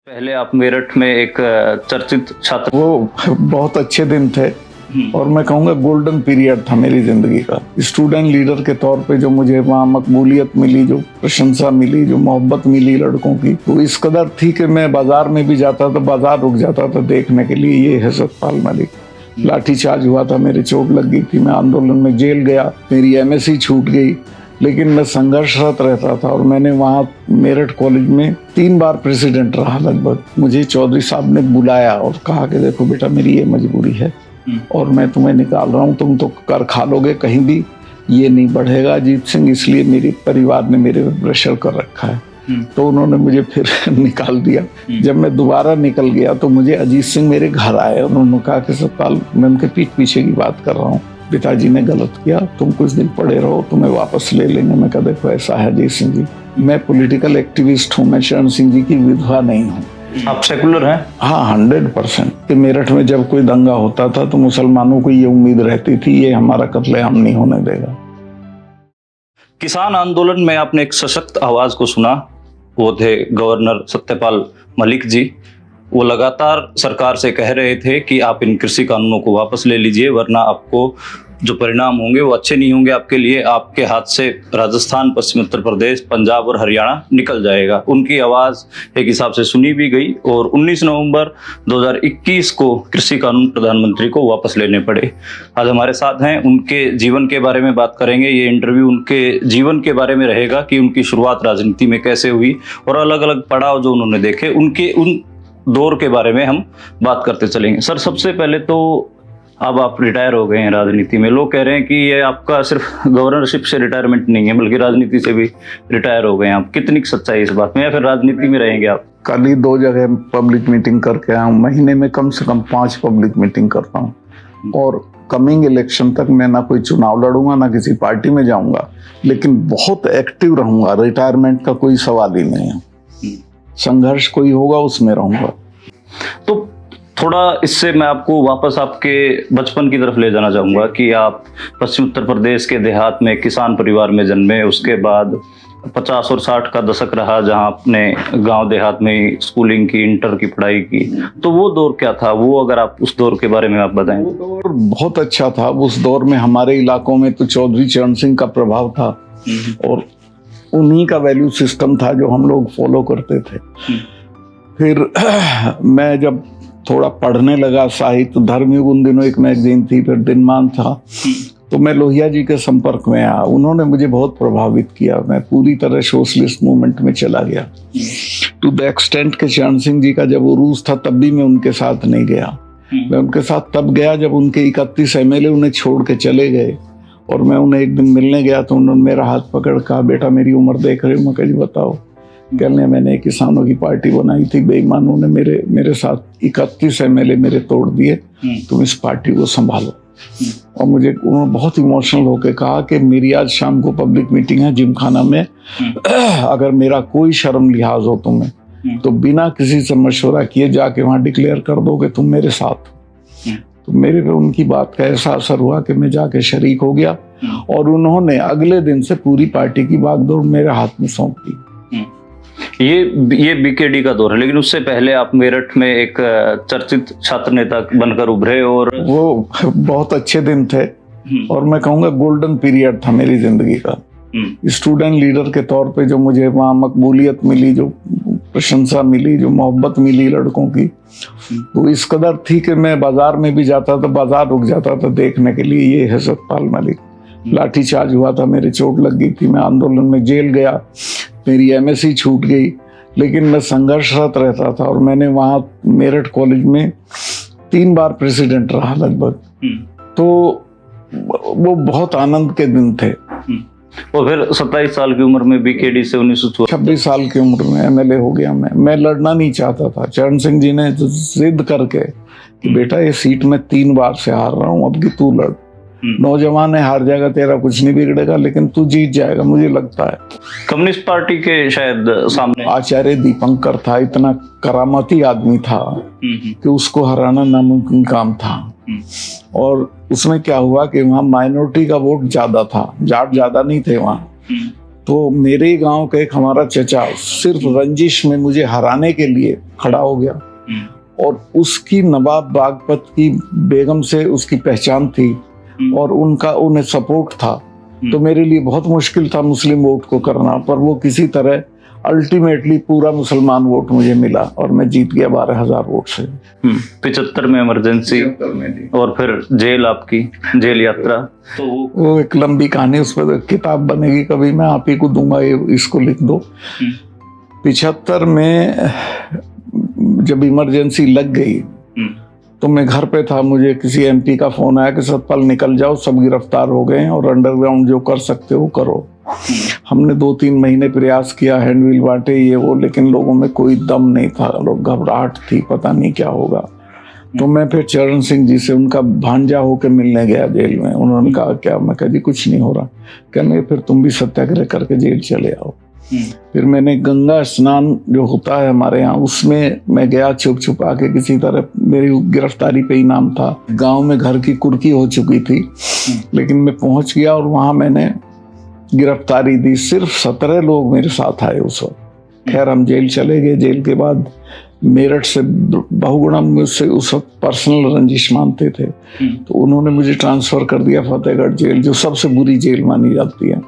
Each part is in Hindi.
पहले आप मेरठ में एक चर्चित छात्र। वो बहुत अच्छे दिन थे और मैं कहूँगा गोल्डन पीरियड था मेरी जिंदगी का। स्टूडेंट लीडर के तौर पे जो मुझे वहाँ मकबूलियत मिली, जो प्रशंसा मिली, जो मोहब्बत मिली लड़कों की, वो इस कदर थी कि मैं बाजार में भी जाता था, बाजार रुक जाता था देखने के लिए ये है सतपाल मलिक। लाठीचार्ज हुआ था, मेरे चोट लग गई थी, मैं आंदोलन में जेल गया, मेरी एमएससी छूट गई, लेकिन मैं संघर्षरत रहता था। और मैंने वहाँ मेरठ कॉलेज में 3 बार प्रेसिडेंट रहा लगभग। मुझे चौधरी साहब ने बुलाया और कहा कि देखो बेटा, मेरी ये मजबूरी है और मैं तुम्हें निकाल रहा हूँ, तुम तो कर खा लोगे, कहीं भी ये नहीं बढ़ेगा अजीत सिंह, इसलिए मेरे परिवार ने मेरे पे प्रेशर कर रखा है। तो उन्होंने मुझे फिर निकाल दिया। जब मैं दोबारा निकल गया तो मुझे अजीत सिंह मेरे घर आए, उन्होंने कहा कि सतपाल, मैं उनके पीठ पीछे की बात कर रहा हूँ, पिताजी ने गलत किया, तुम कुछ दिन पड़े रहो, तुम्हें वापस ले लेंगे। मैं कहा देखो ऐसा है अजीत सिंह जी, मैं पॉलिटिकल एक्टिविस्ट हूँ, मैं शरण सिंह जी की विधवा नहीं हूँ। आप सेकुलर हैं? हाँ, 100%। कि मेरठ में जब कोई दंगा होता था तो मुसलमानों को ये उम्मीद रहती थी ये हमारा कत्लेआम नहीं होने देगा। किसान आंदोलन में आपने एक सशक्त आवाज को सुना, वो थे गवर्नर सत्यपाल मलिक जी। वो लगातार सरकार से कह रहे थे कि आप इन कृषि कानूनों को वापस ले लीजिए, वरना आपको जो परिणाम होंगे वो अच्छे नहीं होंगे आपके लिए। आपके हाथ से राजस्थान, पश्चिम उत्तर प्रदेश, पंजाब और हरियाणा निकल जाएगा। उनकी आवाज़ एक हिसाब से सुनी भी गई और 19 नवंबर 2021 को कृषि कानून प्रधानमंत्री को वापस लेने पड़े। आज हमारे साथ हैं, उनके जीवन के बारे में बात करेंगे। ये इंटरव्यू उनके जीवन के बारे में रहेगा कि उनकी शुरुआत राजनीति में कैसे हुई और अलग अलग पड़ाव जो उन्होंने देखे, उनके उन दौर के बारे में हम बात करते चलेंगे। सर, सबसे पहले तो अब आप रिटायर हो गए हैं राजनीति में। लोग कह रहे हैं कि ये आपका सिर्फ गवर्नरशिप से रिटायरमेंट नहीं है, बल्कि राजनीति से भी रिटायर हो गए हैं आप। कितनी सच्चाई इस बात में, या फिर राजनीति में रहेंगे आप? कल ही 2 जगह पब्लिक मीटिंग करके आया हूँ। महीने में कम से कम 5 पब्लिक मीटिंग करता हूँ और कमिंग इलेक्शन तक मैं ना कोई चुनाव लड़ूंगा, ना किसी पार्टी में जाऊंगा, लेकिन बहुत एक्टिव रहूंगा। रिटायरमेंट का कोई सवाल ही नहीं है। संघर्ष कोई होगा उसमें रहूंगा। तो थोड़ा इससे मैं आपको वापस आपके बचपन की तरफ ले जाना चाहूँगा कि आप पश्चिम उत्तर प्रदेश के देहात में किसान परिवार में जन्मे। उसके बाद 50 और 60 का दशक रहा जहाँ आपने गांव देहात में स्कूलिंग की, इंटर की पढ़ाई की। तो वो दौर क्या था? वो अगर आप उस दौर के बारे में आप बताएं। वो दौर बहुत अच्छा था। उस दौर में हमारे इलाकों में तो चौधरी चरण सिंह का प्रभाव था और उन्हीं का वैल्यू सिस्टम था जो हम लोग फॉलो करते थे। फिर मैं जब थोड़ा पढ़ने लगा साहित्य, धर्मयुग उन दिनों एक मैगजीन थी, फिर दिनमान था, तो मैं लोहिया जी के संपर्क में आया। उन्होंने मुझे बहुत प्रभावित किया। मैं पूरी तरह सोशलिस्ट मूवमेंट में चला गया टू द एक्सटेंट के चरण सिंह जी का जब वो रूस था तब भी मैं उनके साथ नहीं गया। मैं उनके साथ तब गया जब उनके 31 एमएलए उन्हें छोड़ के चले गए और मैं उन्हें एक दिन मिलने गया तो उन्होंने मेरा हाथ पकड़ कहा, बेटा मेरी उम्र देख रहे हो? मैं कहा बताओ। कहने मैंने किसानों की पार्टी बनाई थी, बेईमानों ने मेरे साथ 31 एमएलए मेरे तोड़ दिए, तुम इस पार्टी को संभालो। और मुझे उन्होंने बहुत इमोशनल होकर कहा कि मेरी आज शाम को पब्लिक मीटिंग है जिमखाना में, अगर मेरा कोई शर्म लिहाज हो तुम्हें तो बिना किसी से मशवरा किए जाके वहां डिक्लेयर कर दो कि तुम मेरे साथ हो। तो मेरे पे उनकी बात का ऐसा असर हुआ कि मैं जाके शरीक हो गया और उन्होंने अगले दिन से पूरी पार्टी की बागडोर मेरे हाथ में सौंप दी। ये बीकेडी का दौर है, लेकिन उससे पहले आप मेरठ में एक चर्चित छात्र नेता बनकर उभरे और वो बहुत अच्छे दिन थे और मैं कहूँगा गोल्डन पीरियड था मेरी जिंदगी का। स्टूडेंट लीडर के तौर पे जो मुझे वहाँ मकबूलियत मिली, जो प्रशंसा मिली, जो मोहब्बत मिली लड़कों की, वो इस कदर थी कि मैं बाजार में भी जाता था, बाजार रुक जाता था देखने के लिए ये है सतपाल मलिक। लाठीचार्ज हुआ था, मेरे चोट लग गई थी, मैं आंदोलन में जेल गया, मेरी एमएससी छूट गई, लेकिन मैं संघर्षरत रहता था। और मैंने वहाँ मेरठ कॉलेज में 3 बार प्रेसिडेंट रहा लगभग। तो वो बहुत आनंद के दिन थे। और फिर 27 साल की उम्र में बीकेडी से 26 साल की उम्र में एमएलए हो गया। मैं लड़ना नहीं चाहता था। चरण सिंह जी ने जिद करके कि बेटा ये सीट में 3 बार से हार रहा हूँ, अब की तू लड़। नौजवान है, हार जाएगा, तेरा कुछ नहीं बिगड़ेगा, लेकिन तू जीत जाएगा मुझे लगता है। कम्युनिस्ट पार्टी के शायद सामने आचार्य दीपंकर था, इतना करामाती आदमी था कि उसको हराना नामुमकिन काम था। और उसमें क्या हुआ कि वहाँ माइनॉरिटी का वोट ज्यादा था, जाट ज्यादा नहीं थे वहाँ। तो मेरे गांव का एक हमारा चचा सिर्फ रंजिश में मुझे हराने के लिए खड़ा हो गया, और उसकी नवाब बागपत की बेगम से उसकी पहचान थी और उनका उन्हें सपोर्ट था। तो मेरे लिए बहुत मुश्किल था मुस्लिम वोट को करना, पर वो किसी तरह अल्टीमेटली पूरा मुसलमान वोट मुझे मिला और मैं जीत गया 12,000 वोट से। 75 में इमरजेंसी और फिर जेल, आपकी जेल यात्रा, तो वो एक लंबी कहानी, उस पर किताब बनेगी कभी, मैं आप ही को दूंगा, ये इसको लिख दो। 75 में जब इमरजेंसी लग गई तो मैं घर पे था, मुझे किसी एमपी का फोन आया कि सतपाल निकल जाओ, सब गिरफ्तार हो गए हैं और अंडरग्राउंड जो कर सकते हो करो। हमने 2-3 महीने प्रयास किया, हैंडबिल बांटे ये वो, लेकिन लोगों में कोई दम नहीं था, लोग घबराहट थी, पता नहीं क्या होगा। तो मैं फिर चरण सिंह जी से उनका भांजा होकर मिलने गया जेल में। उन्होंने कहा क्या? मैं कहा जी कुछ नहीं हो रहा। कहने फिर तुम भी सत्याग्रह करके जेल चले आओ। फिर मैंने गंगा स्नान जो होता है हमारे यहाँ, उसमें मैं गया छुप छुपा के, किसी तरह मेरी गिरफ्तारी पे ही नाम था। गांव में घर की कुर्की हो चुकी थी, लेकिन मैं पहुंच गया और वहां मैंने गिरफ्तारी दी। सिर्फ 17 लोग मेरे साथ आए उस वक्त। खैर हम जेल चले गए। जेल के बाद मेरठ से बहुगुणा मुझसे उस वक्त पर्सनल रंजिश मानते थे, तो उन्होंने मुझे ट्रांसफर कर दिया फतेहगढ़ जेल, जो सबसे बुरी जेल मानी जाती है।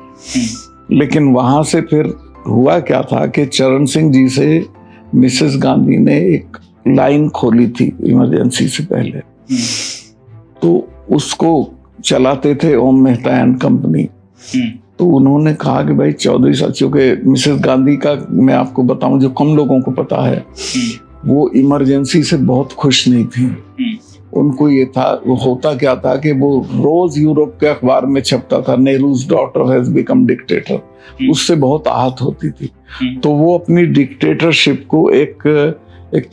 लेकिन वहां से फिर हुआ क्या था कि चरण सिंह जी से मिसेस गांधी ने एक लाइन खोली थी इमरजेंसी से पहले, तो उसको चलाते थे ओम मेहता एंड कंपनी। तो उन्होंने कहा कि भाई चौधरी साहब, चूंकि मिसेस गांधी का मैं आपको बताऊं जो कम लोगों को पता है, वो इमरजेंसी से बहुत खुश नहीं थी। उनको ये था, वो होता क्या था कि वो रोज यूरोप के अखबार में छपता था Nehru's daughter has become dictator, उससे बहुत आहत होती थी। तो वो अपनी डिक्टेटरशिप को एक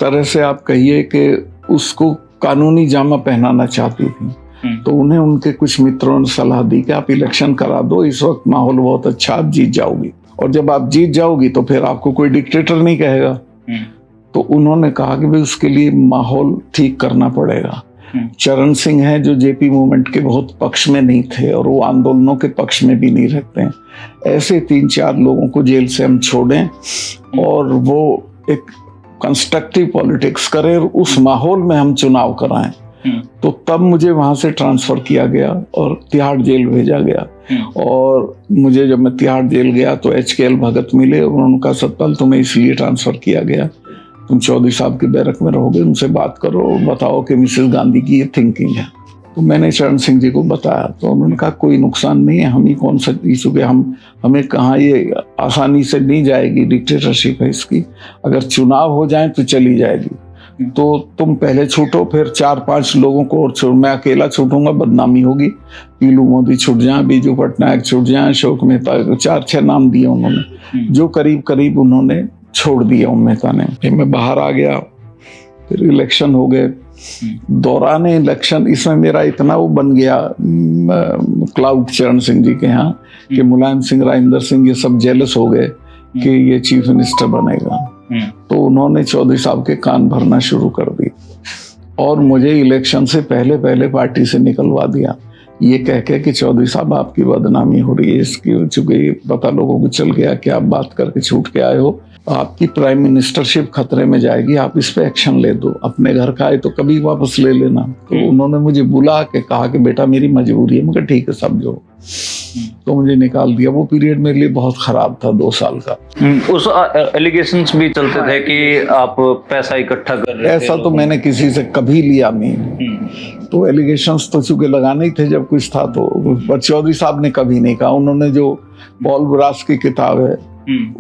तरह से आप कहिए कि उसको कानूनी जामा पहनाना चाहती थी। तो उन्हें उनके कुछ मित्रों ने सलाह दी कि आप इलेक्शन करा दो, इस वक्त माहौल बहुत अच्छा, आप जीत जाओगी, और जब आप जीत जाओगी तो फिर आपको कोई डिक्टेटर नहीं कहेगा। तो उन्होंने कहा कि भाई उसके लिए माहौल ठीक करना पड़ेगा। चरण सिंह हैं जो जेपी मूवमेंट के बहुत पक्ष में नहीं थे और वो आंदोलनों के पक्ष में भी नहीं रहते हैं। ऐसे 3-4 लोगों को जेल से हम छोड़ें और वो एक कंस्ट्रक्टिव पॉलिटिक्स करें और उस माहौल में हम चुनाव कराएं। तो तब मुझे वहां से ट्रांसफर किया गया और तिहाड़ जेल भेजा गया। और मुझे जब मैं तिहाड़ जेल गया तो HKL भगत मिले, उन्होंने कहा सतपाल तुम्हें इसलिए ट्रांसफर किया गया, तुम चौधरी साहब के बैरक में रहोगे, उनसे बात करो, बताओ कि मिसेस गांधी की ये थिंकिंग है। तो मैंने चरण सिंह जी को बताया, तो उन्होंने कहा कोई नुकसान नहीं है, हम ही कौन सा इशू के, हमें कहाँ, ये आसानी से नहीं जाएगी, डिक्टेटरशिप है इसकी, अगर चुनाव हो जाए तो चली जाएगी। तो तुम पहले छूटो, फिर 4-5 लोगों को और छोड़, मैं अकेला छूटूंगा बदनामी होगी, पीलू मोदी छूट जाए, बीजू पटनायक छूट जाए, अशोक मेहता, 4-6 नाम दिए उन्होंने, जो करीब करीब उन्होंने छोड़ दिया ओम मेहता ने। फिर मैं बाहर आ गया, फिर इलेक्शन हो गए। दौरान इलेक्शन इसमें मेरा इतना वो बन गया क्लाउड चरण सिंह जी के यहाँ कि मुलायम सिंह, राजेंद्र सिंह ये सब जेलस हो गए कि ये चीफ मिनिस्टर बनेगा। तो उन्होंने चौधरी साहब के कान भरना शुरू कर दी और मुझे इलेक्शन से पहले पहले पार्टी से निकलवा दिया, ये कह के कि चौधरी साहब आपकी बदनामी हो रही है, इसकी चूंकि पता लोगों को चल गया कि आप बात करके छूट के आए हो, आपकी प्राइम मिनिस्टरशिप खतरे में जाएगी, आप इस पे एक्शन ले दो, अपने घर का आए तो कभी वापस ले लेना। तो उन्होंने मुझे बुला के कहा कि बेटा मेरी मजबूरी है। मैं कहा ठीक है समझो। तो मुझे निकाल दिया। वो पीरियड मेरे लिए बहुत खराब था, 2 साल का। उस एलिगेशंस भी चलते थे कि आप पैसा इकट्ठा कर रहे थे। ऐसा तो मैंने किसी से कभी लिया नहीं। तो एलिगेशंस तो चूंकि लगाने ही थे जब कुछ था, तो पर चौधरी साहब ने कभी नहीं कहा। उन्होंने जो पॉल ब्रास की किताब है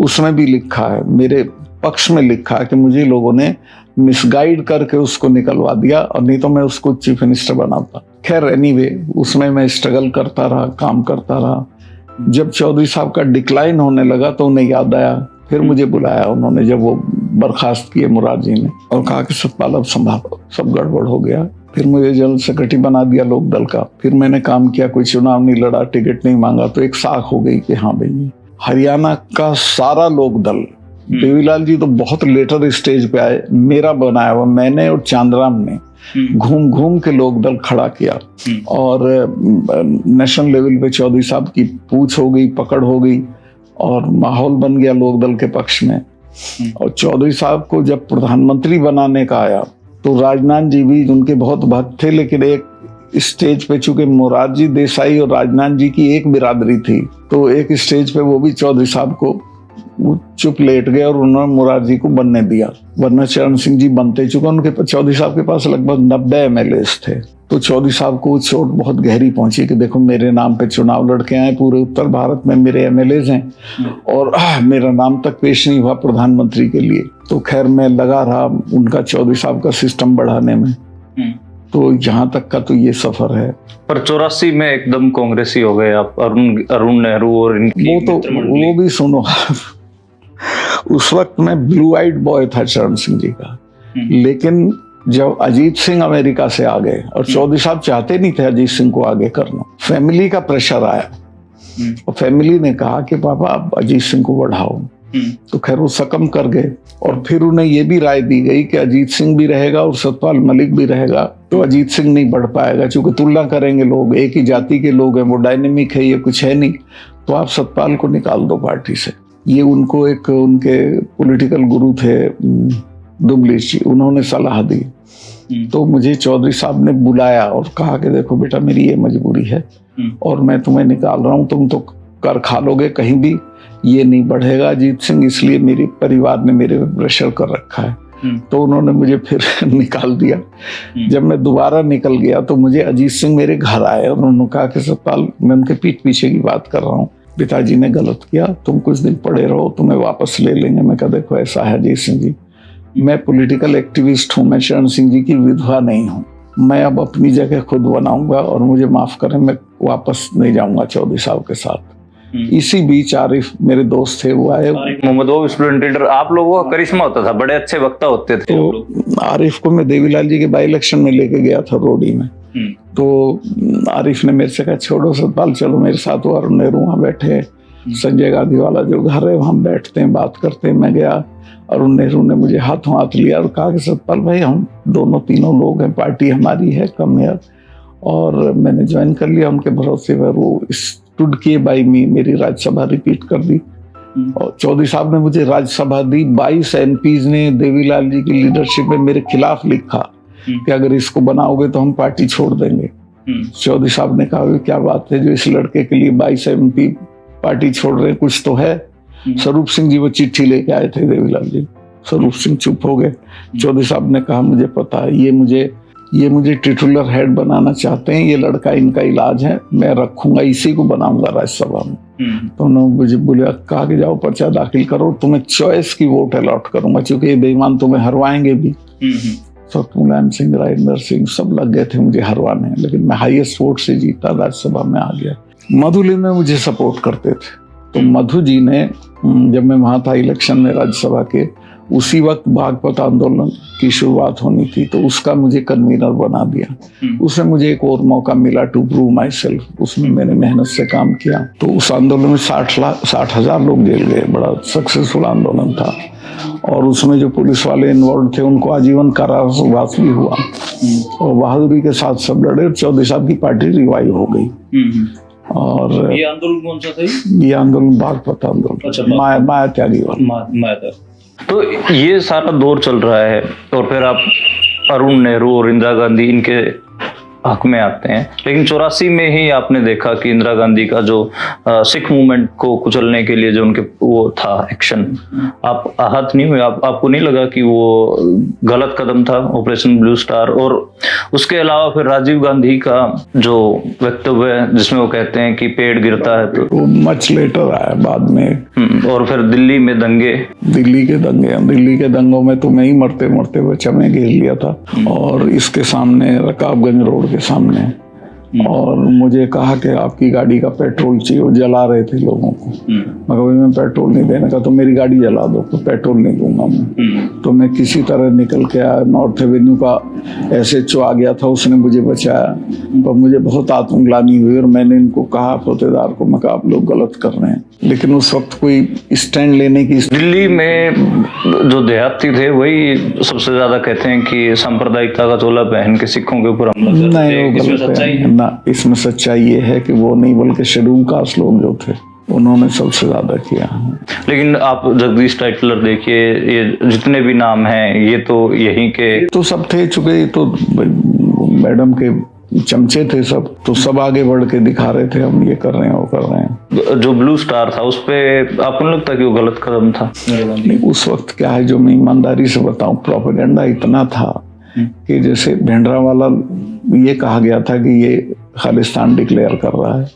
उसमें भी लिखा है, मेरे पक्ष में लिखा है कि मुझे लोगों ने मिसगाइड करके उसको निकलवा दिया, और नहीं तो मैं उसको चीफ मिनिस्टर बनाता। खैर एनीवे, उसमें मैं स्ट्रगल करता रहा, काम करता रहा। जब चौधरी साहब का डिक्लाइन होने लगा तो उन्हें याद आया, फिर मुझे बुलाया उन्होंने, जब वो बर्खास्त किए मुरार जी ने, और कहा कि सतपाल अब संभालो, सब गड़बड़ हो गया। फिर मुझे जनरल सेक्रेटरी बना दिया लोक दल का। फिर मैंने काम किया, कोई चुनाव नहीं लड़ा, टिकट नहीं मांगा, तो एक साख हो गई कि हाँ भाई हरियाणा का सारा लोक दल, देवीलाल जी तो बहुत लेटर स्टेज पे आए, मेरा बनाया हुआ मैंने और चांदराम ने घूम घूम के लोक दल खड़ा किया, और नेशनल लेवल पे चौधरी साहब की पूछ हो गई, पकड़ हो गई, और माहौल बन गया लोकदल के पक्ष में। और चौधरी साहब को जब प्रधानमंत्री बनाने का आया तो राजनाथ जी भी उनके बहुत भक्त थे, लेकिन एक स्टेज पे चूंकि मोरारजी देसाई और राजनाथ जी की एक बिरादरी थी, तो एक स्टेज पे वो भी चौधरी साहब को चुप लेट गए और उन्होंने मोरारजी को बनने दिया, वरना चरण सिंह जी बनते। चूंकि उनके चौधरी साहब के पास लगभग 90 MLAs थे, तो चौधरी साहब को चोट बहुत गहरी पहुंची कि देखो मेरे नाम पे चुनाव लड़के आए, पूरे उत्तर भारत में मेरे MLAs हैं और मेरा नाम तक पेश नहीं हुआ प्रधानमंत्री के लिए। तो खैर मैं लगा रहा उनका चौधरी साहब का सिस्टम बढ़ाने में। तो यहाँ तक का तो ये सफर है। पर 84 में एकदम कांग्रेसी हो गए आप, अरुण नेहरू और इनकी वो भी सुनो उस वक्त मैं ब्लू आइड बॉय था चरण सिंह जी का, लेकिन जब अजीत सिंह अमेरिका से आ गए और चौधरी साहब चाहते नहीं थे अजीत सिंह को आगे करना, फैमिली का प्रेशर आया और फैमिली ने कहा कि पापा आप अजीत सिंह को बढ़ाओ। तो खैर वो सकम कर गए और फिर उन्हें ये भी राय दी गई कि अजीत सिंह भी रहेगा और सतपाल मलिक भी रहेगा, तो अजीत सिंह नहीं बढ़ पाएगा क्योंकि तुलना करेंगे लोग, एक ही जाति के लोग हैं, वो डायनेमिक है, ये कुछ है नहीं, तो आप सतपाल को निकाल दो पार्टी से। ये उनको एक उनके पॉलिटिकल गुरु थे दुबलीश जी, उन्होंने सलाह दी। तो मुझे चौधरी साहब ने बुलाया और कहा कि देखो बेटा मेरी ये मजबूरी है और मैं तुम्हें निकाल रहा हूँ, तुम तो कर खा लोगे कहीं भी, ये नहीं बढ़ेगा अजीत सिंह, इसलिए मेरे परिवार ने मेरे पे प्रेशर कर रखा है। तो उन्होंने मुझे फिर निकाल दिया। जब मैं दोबारा निकल गया तो मुझे अजीत सिंह मेरे घर आए और उन्होंने कहा कि सतपाल, मैं उनके पीठ पीछे की बात कर रहा हूँ, पिताजी ने गलत किया, तुम कुछ दिन पड़े रहो, तुम्हें वापस ले लेंगे। मैं कहा देखो ऐसा है अजीत सिंह जी, मैं पॉलिटिकल एक्टिविस्ट हूँ, मैं चरण सिंह जी की विधवा नहीं हूँ, मैं अब अपनी जगह खुद बनाऊंगा और मुझे माफ करें, मैं वापस नहीं जाऊंगा चौधरी साहब के साथ। इसी बीच आरिफ मेरे दोस्त थे, वो आए। मोहम्मद वो स्टूडेंट लीडर, आप लोगों का करिश्मा होता था, बड़े अच्छे वक्ता होते थे। तो आरिफ को मैं देवीलाल जी के बाई इलेक्शन में लेके गया था रोडी में, तो आरिफ ने मेरे से कहा छोड़ो सतपाल, चलो मेरे साथ। वो अरुण नेहरू वहाँ बैठे, संजय गांधी वाला जो घर है वहाँ बैठते हैं, बात करते हैं। मैं गया, अरुण नेहरू ने मुझे हाथों हाथ लिया और कहा कि सतपाल भाई हम दोनों तीनों लोग हैं, पार्टी हमारी है, कम है। और मैंने ज्वाइन कर लिया उनके भरोसे पर। वो स्टूड किए बाई मी, मेरी राज्यसभा रिपीट कर दी और चौधरी साहब ने मुझे राज्यसभा दी। 22 MPs ने देवीलाल जी की लीडरशिप में मेरे खिलाफ लिखा कि अगर इसको बनाओगे तो हम पार्टी छोड़ देंगे। चौधरी साहब ने कहा क्या बात है जो इस लड़के के लिए 22 MP पार्टी छोड़ रहे हैं, कुछ तो है। स्वरूप सिंह जी वो चिट्ठी लेके आए थे देवीलाल जी, स्वरूप सिंह चुप हो गए। चौधरी साहब ने कहा मुझे पता है, ये मुझे टिटुलर हेड बनाना चाहते हैं, ये लड़का इनका इलाज है, मैं रखूंगा, इसी को बनाऊंगा राज्यसभा में। तो उन्होंने मुझे बोला, कहा कि जाओ पर्चा दाखिल करो, तुम्हें चॉइस की वोट अलॉट करूंगा क्योंकि ये बेईमान तुम्हें हरवाएंगे भी। तो मुलायम सिंह, राजेंद्र सिंह सब लग गए थे मुझे हरवाने, लेकिन मैं हाईएस्ट वोट से जीता, राज्यसभा में आ गया। मधुली में मुझे सपोर्ट करते थे, तो मधु जी ने, जब मैं वहां था इलेक्शन में राज्यसभा के, उसी वक्त बागपत आंदोलन की शुरुआत होनी थी, तो उसका मुझे कन्वीनर बना दिया। उसमें मुझे एक और मौका मिला टू प्रूव माई सेल्फ, उसमें मैंने मेहनत से काम किया। तो उस आंदोलन में 60,000 लोग जेल गए, बड़ा सक्सेसफुल आंदोलन था। और उसमें जो पुलिस वाले इन्वॉल्व थे उनको आजीवन कारावास भी हुआ और बहादुरी के साथ सब लड़े। चौधरी साहब की पार्टी रिवाइव हो गई। और ये आंदोलन कौन सा था? ये आंदोलन बागपत आंदोलन। अच्छा, माया त्यागी वाला। तो ये सारा दौर चल रहा है और फिर आप अरुण नेहरू और इंदिरा गांधी इनके हक में आते हैं, लेकिन 84 में ही आपने देखा कि इंदिरा गांधी का जो सिख मूवमेंट को कुचलने के लिए जो उनके वो था एक्शन, आप आहत नहीं हुए? आपको नहीं लगा कि वो गलत कदम था, ऑपरेशन ब्लू स्टार? और उसके अलावा फिर राजीव गांधी का जो वक्तव्य है जिसमें वो कहते हैं कि पेड़ गिरता है, तो वो मच लेटर आया बाद में। और फिर दिल्ली में दंगे, दिल्ली के दंगों में तो मैं ही मरते मरते बच्चा में घेर लिया था, और इसके सामने रकाबगंज रोड के सामने, और मुझे कहा कि आपकी गाड़ी का पेट्रोल चाहिए, वो जला रहे थे लोगों को। मैं पेट्रोल नहीं देने का, तो मेरी गाड़ी जला दो, तो पेट्रोल नहीं दूंगा मैं। तो मैं किसी तरह निकल के आया, नॉर्थ एवेन्यू का SHO आ गया था, उसने मुझे बचाया। पर मुझे बहुत आत्मग्लानि हुई और मैंने इनको कहा फौतेदार को, मैं कहा आप लोग गलत कर रहे हैं, लेकिन उस वक्त कोई स्टैंड लेने की। दिल्ली में जो देहाती थे वही सबसे ज्यादा कहते हैं कि सांप्रदायिकता का चोला पहन के सिखों के ऊपर हमला करते हैं। इसमें सच्चाई है? ना, इसमें सच्चाई ये है कि वो नहीं, बल्कि शेड्यूल कास्ट लोग जो थे उन्होंने सबसे ज्यादा किया है। लेकिन आप जगदीश टाइटलर देखिए, ये जितने भी नाम हैं ये तो यहीं के तो सब थे, चुके तो मैडम के चमचे थे सब, तो सब आगे बढ़ के दिखा रहे थे हम ये कर रहे हैं वो कर रहे हैं। जो ब्लू स्टार था उस पे आपको नहीं लगता कि वो गलत कदम था? नहीं, उस वक्त क्या है, जो मैं ईमानदारी से बताऊं, प्रोपेगेंडा इतना था कि जैसे भिंडरावाला ये कहा गया था कि ये खालिस्तान डिक्लेयर कर रहा है,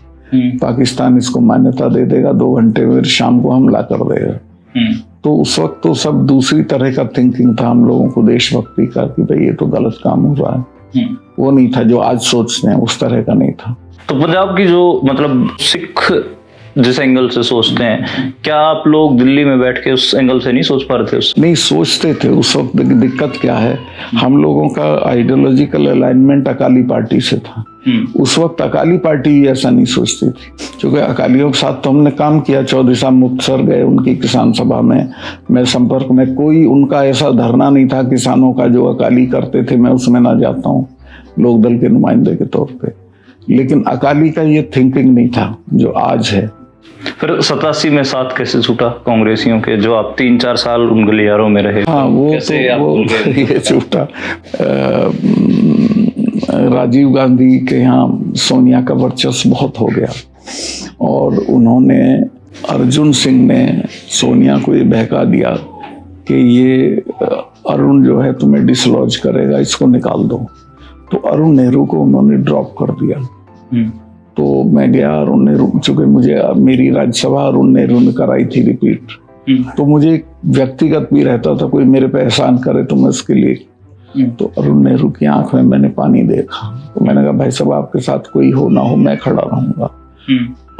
पाकिस्तान इसको मान्यता दे देगा, 2 घंटे में शाम को हमला कर देगा। तो उस वक्त तो सब दूसरी तरह का थिंकिंग था हम लोगों को देशभक्ति का, कि भाई ये तो गलत काम हो रहा है। वो नहीं था जो आज सोचते हैं, उस तरह का नहीं था। तो पंजाब की जो मतलब सिख जिस एंगल से सोचते हैं, क्या आप लोग दिल्ली में बैठ के उस एंगल से नहीं सोच पा रहे थे? नहीं सोचते थे। उस वक्त दिक्कत क्या है, हम लोगों का आइडियोलॉजिकल अलाइनमेंट अकाली पार्टी से था। उस वक्त अकाली पार्टी ऐसा नहीं सोचती थी, क्योंकि अकालियों के साथ तो हमने काम किया। चौधरी साहब मुक्तसर गए, उनकी किसान सभा में मैं संपर्क में, कोई उनका ऐसा धरना नहीं था किसानों का जो अकाली करते थे, मैं उसमें ना जाता हूँ लोक दल के नुमाइंदे के तौर पे। लेकिन अकाली का ये थिंकिंग नहीं था जो आज है। फिर 87 में साथ कैसे छूटा कांग्रेसियों के, जो आप 3-4 साल उन गलियारों में रहे? हाँ, वो तो ये छूटा। राजीव गांधी के यहाँ सोनिया का वर्चस्व बहुत हो गया, और उन्होंने, अर्जुन सिंह ने सोनिया को ये बहका दिया कि ये अरुण जो है तुम्हें डिसलॉज करेगा, इसको निकाल दो। तो अरुण नेहरू को उन्होंने ड्रॉप कर दिया। तो मैं गया अरुण नेहरू, चूंकि मुझे मेरी राज्यसभा अरुण नेहरू ने कराई थी रिपीट, तो मुझे व्यक्तिगत भी रहता था कोई मेरे पे एहसान करे तो मैं उसके लिए। तो अरुण नेहरू की आंख में मैंने पानी देखा, तो मैंने कहा भाई साहब आपके साथ कोई हो ना हो मैं खड़ा रहूंगा।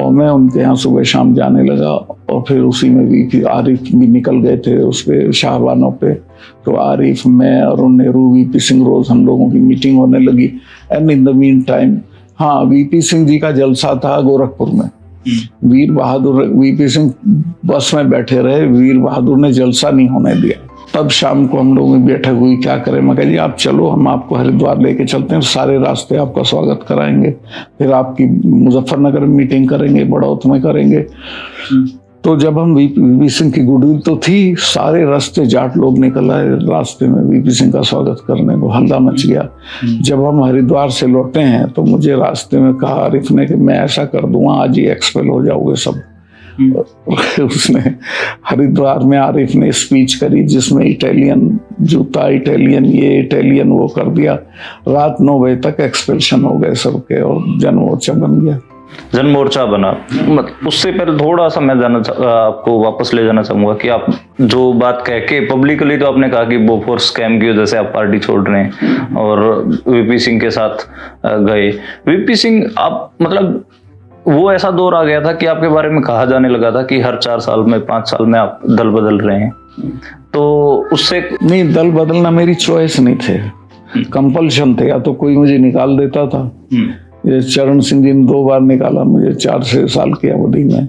और मैं उनके यहाँ सुबह शाम जाने लगा, और फिर उसी में भी आरिफ भी निकल गए थे उस पे शाहबानों पे। तो आरिफ, मैं, अरुण नेहरू, वीपी सिंह, रोज हम लोगों की मीटिंग होने लगी। And in the mean time, हाँ, वीपी सिंह जी का जलसा था गोरखपुर में। वीर बहादुर, वीपी सिंह बस में बैठे रहे, वीर बहादुर ने जलसा नहीं होने दिया। तब शाम को हम लोगों की बैठक हुई, क्या करें? मैं कहा जी आप चलो, हम आपको हरिद्वार लेके चलते हैं, सारे रास्ते आपका स्वागत कराएंगे, फिर आपकी मुजफ्फरनगर में मीटिंग करेंगे, बड़ौत में करेंगे। तो जब हम वीपी सिंह की गुडविल तो थी, सारे रास्ते जाट लोग निकल आए रास्ते में वीपी सिंह का स्वागत करने को, हल्ला मच गया। जब हम हरिद्वार से लौटे हैं तो मुझे रास्ते में कहा आरिफ ने कि मैं ऐसा कर दूंगा, आज ही एक्सपेल हो जाओगे सब। उसने हरिद्वार में आरिफ ने स्पीच करी जिसमें इटालियन जूता, इटालियन ये, इटालियन वो कर दिया। रात 9 बजे तक एक्सपेल्शन हो गए सबके, और जनमोर्चा बन गया। जनमोर्चा बना। उससे पहले थोड़ा सा मैं आपको वापस ले जाना चाहूंगा कि आप जो बात कह के पब्लिकली तो आपने कहा कि बोफोर्स स्कैम की वजह से आप पार्टी छोड़ रहे हैं और वीपी सिंह के साथ गए। वीपी सिंह, आप मतलब वो ऐसा दौर आ गया था कि आपके बारे में कहा जाने लगा था कि हर 4 साल में 5 साल में आप दल बदल रहे हैं। तो उससे नहीं, दल बदलना मेरी चॉइस नहीं थे, कंपल्शन थे। या तो कोई मुझे निकाल देता था, ये चरण सिंह जी ने 2 बार निकाला मुझे 4 साल की अवधि में,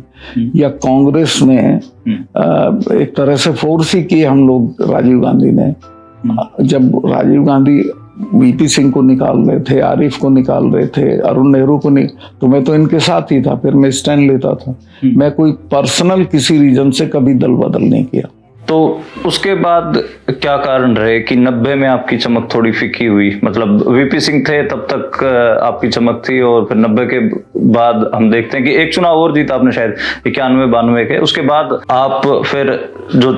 या कांग्रेस ने एक तरह से फोर्स ही की हम लोग। राजीव गांधी ने, जब राजीव गांधी वीपी सिंह को निकाल रहे थे, आरिफ को निकाल रहे थे, अरुण नेहरू को नहीं, तो मैं तो इनके साथ ही था, फिर मैं स्टैंड लेता था। मैं कोई पर्सनल किसी रीजन से कभी दल बदल नहीं किया। तो उसके बाद क्या कारण रहे कि 90 में आपकी चमक थोड़ी फीकी हुई? मतलब वीपी सिंह थे तब तक आपकी चमक थी, और फिर 90 के बाद हम देखते हैं कि एक चुनाव और जीता आपने शायद 91-92 के, उसके बाद आप फिर जो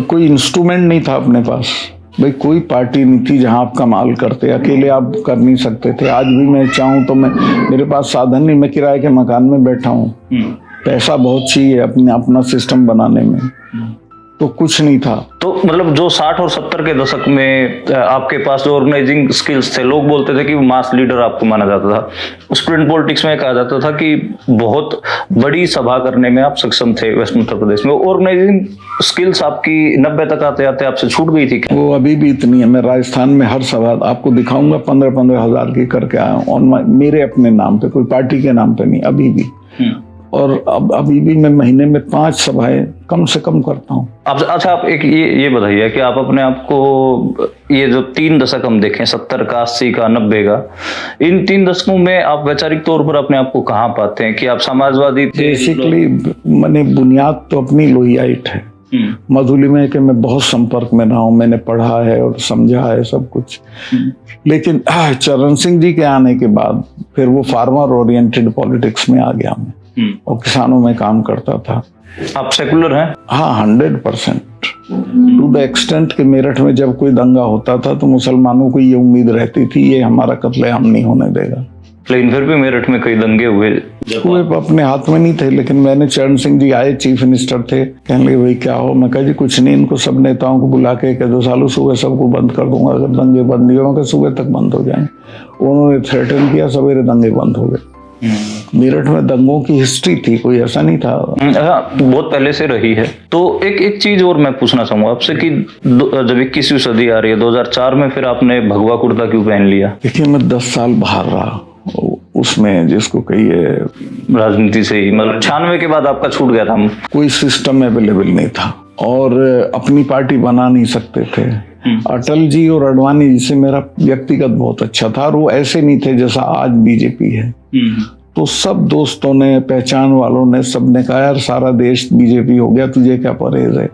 कोई इंस्ट्रूमेंट नहीं था अपने पास भाई, कोई पार्टी नहीं थी जहां आप कमाल करते, अकेले आप कर नहीं सकते थे। आज भी मैं चाहूं तो मेरे पास साधन नहीं, मैं किराए के मकान में बैठा हूं, पैसा बहुत चाहिए अपना सिस्टम बनाने में, तो कुछ नहीं था। तो मतलब जो 60 और 70 के दशक में आपके पास जो ऑर्गेनाइजिंग स्किल्स थे, लोग बोलते थे कि मास लीडर आपको माना जाता था। स्टूडेंट पॉलिटिक्स में कहा जाता था कि बहुत बड़ी सभा करने में आप सक्षम थे वेस्टर्न उत्तर प्रदेश में। ऑर्गेनाइजिंग स्किल्स आपकी 90 तक आते आते आपसे छूट गई थी क्या? वो अभी भी इतनी है। मैं राजस्थान में हर सभा आपको दिखाऊंगा 15-15 हजार की करके आया हूँ, मेरे अपने नाम पे, कोई पार्टी के नाम पे नहीं, अभी भी। और अब अभी भी मैं महीने में 5 सभाएं कम से कम करता हूँ। अच्छा, आप एक ये बताइए कि आप अपने आप को, ये जो 3 दशक हम देखें, 70 का, 80 का, 90 का, इन 3 दशकों में आप वैचारिक तौर पर अपने आप को कहाँ पाते हैं? कि आप समाजवादी थे? बेसिकली मैंने बुनियाद तो अपनी लोहियाइट है, मधुलिमा के मैं बहुत संपर्क में रहा हूँ, मैंने पढ़ा है और समझा है सब कुछ। लेकिन चरण सिंह जी के आने के बाद फिर वो फार्मर ओरिएंटेड पॉलिटिक्स में आ गया मैं, और किसानों में काम करता था। आप सेकुलर हैं? हाँ, 100%। टू द एक्सटेंट कि मेरठ में जब कोई दंगा होता था तो मुसलमानों को ये उम्मीद रहती थी ये हमारा कत्लेआम नहीं होने देगा। लेकिन फिर भी मेरठ में कई दंगे हुए अपने हाथ में नहीं थे। लेकिन मैंने, चरण सिंह जी आए, चीफ मिनिस्टर थे, कहने लगे भाई क्या हो? मैं कहा जी कुछ नहीं, इनको सब नेताओं को बुला के कह दो सालों सुबह सबको बंद कर दूंगा अगर दंगे बंद नहीं होंगे, सुबह तक बंद हो जाएंगे। उन्होंने थ्रेटन किया, सवेरे दंगे बंद हो गए। मेरठ में दंगों की हिस्ट्री थी, कोई ऐसा नहीं था। बहुत पहले से रही है। तो एक चीज और मैं पूछना चाहूंगा आपसे कि जब 21वीं सदी आ रही है, 2004 में फिर आपने भगवा कुर्ता क्यों पहन लिया? देखिए मैं 10 साल बाहर रहा, उसमें जिसको कहिए राजनीति से ही, मतलब 96 के बाद आपका छूट गया था। कोई सिस्टम अवेलेबल नहीं था और अपनी पार्टी बना नहीं सकते थे। अटल जी और अडवाणी जी से मेरा व्यक्तिगत बहुत अच्छा था और वो ऐसे नहीं थे जैसा आज बीजेपी है। तो सब दोस्तों ने, पहचान वालों ने, सबने कहा यार सारा देश बीजेपी हो गया, तुझे क्या परहेज है?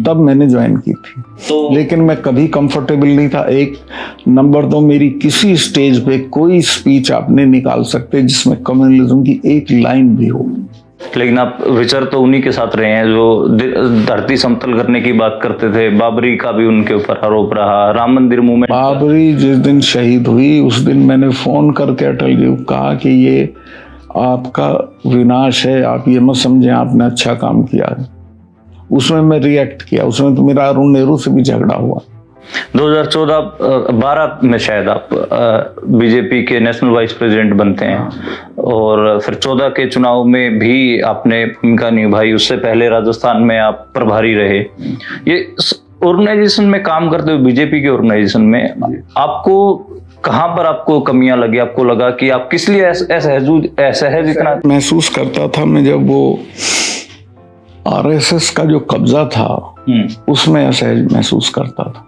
तब मैंने ज्वाइन की थी। तो लेकिन मैं कभी कंफर्टेबल नहीं था। एक नंबर 2, मेरी किसी स्टेज पे कोई स्पीच आप नहीं निकाल सकते जिसमें कम्युनलिज्म की एक लाइन भी हो। लेकिन आप विचार तो उन्हीं के साथ रहे हैं जो धरती समतल करने की बात करते थे। बाबरी का भी उनके ऊपर आरोप रहा, राम मंदिर मूवमेंट। बाबरी जिस दिन शहीद हुई उस दिन मैंने फोन करके अटल जी को कहा कि ये आपका विनाश है, आप ये मत समझें आपने अच्छा काम किया है। उसमें मैं रिएक्ट किया। उसमें तो मेरा अरुण नेहरू से भी झगड़ा हुआ। 2012 में शायद आप बीजेपी के नेशनल वाइस प्रेसिडेंट बनते हैं और फिर 14 के चुनाव में भी आपने भूमिका निभाई। उससे पहले राजस्थान में आप प्रभारी रहे। ये ऑर्गेनाइजेशन में काम करते हुए, बीजेपी के ऑर्गेनाइजेशन में आपको कहाँ पर आपको कमियां लगी? आपको लगा कि आप किस लिए असहज इतना महसूस करता था मैं जब वो आरएसएस का जो कब्जा था उसमें असहज महसूस करता था।